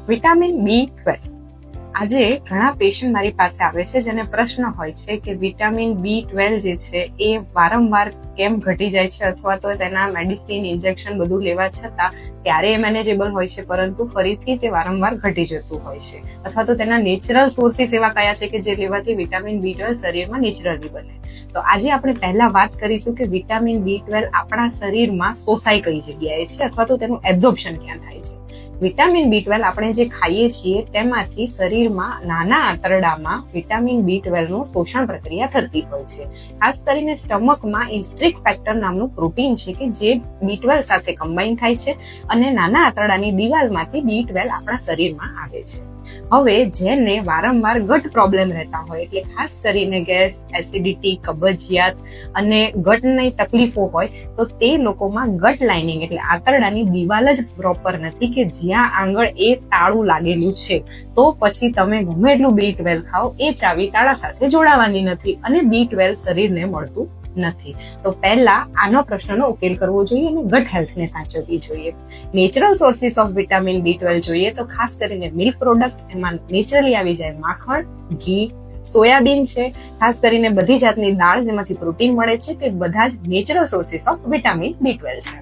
Vitamin B12 આજે ઘણા patient મારી પાસે આવે છે જેને પ્રશ્ન હોય છે કે વિટામિન B12 જે છે એ વારંવાર કેમ ઘટી જાય છે અથવા તો તેના મેડિસિન ઇન્જેક્શન બધું લેવા છતાં ત્યારે એ મેનેજેબલ હોય છે પરંતુ ફરીથી તે વારંવાર ઘટી જતું હોય છે અથવા તો તેના નેચરલ સોર્સિસ એવા કયા છે કે જે લેવાથી વિટામિન B12 શરીરમાં નેચરલી બને. તો આજે આપણે પહેલા વાત કરીશું કે વિટામિન B12 આપણા શરીરમાં શોષાય કઈ જગ્યાએ છે અથવા તો તેનું એબ્ઝોર્પ્શન ક્યાં થાય છે. વિટામિન B12 આપણે જે ખાઈએ છીએ તેમાંથી શરીરમાં નાના આંતરડામાં વિટામિન B12 નું શોષણ પ્રક્રિયા થતી હોય છે. ખાસ કરીને સ્ટમકમાં ઇન્સ્ટ્રિક ફેક્ટર નામનું પ્રોટીન છે કે જે B12 સાથે કમ્બાઈન થાય છે અને નાના આંતરડાની દિવાલમાંથી B12 આપણા શરીરમાં આવે છે. હવે જેને વારંવાર ગટ પ્રોબ્લેમ રહેતા હોય એટલે ખાસ કરીને ગેસ, એસિડિટી, કબજિયાત અને ગટની તકલીફો હોય તો તે લોકોમાં ગટ લાઇનિંગ એટલે આંતરડાની દિવાલ જ પ્રોપર નથી કે જ્યાં આંગળ એ તાળું લાગેલું છે તો પછી તમે ગમે એટલું B12 ખાઓ એ ચાવી તાળા સાથે જોડાવાની નથી અને B12 શરીરને મળતું નથી. તો પહેલા આનો પ્રશ્નનો ઉકેલ કરવો જોઈએ અને ગટ હેલ્થને સાચવવી જોઈએ. Natural sources of vitamin B12 જોઈએ તો ખાસ કરીને મિલ્ક પ્રોડક્ટ, એમાં નેચરલી આવી જાય માખણ, ઘી, સોયાબીન છે, ખાસ કરીને બધી જાતની દાળ જેમાંથી પ્રોટીન મળે છે તે બધા જ natural sources of vitamin B12 છે.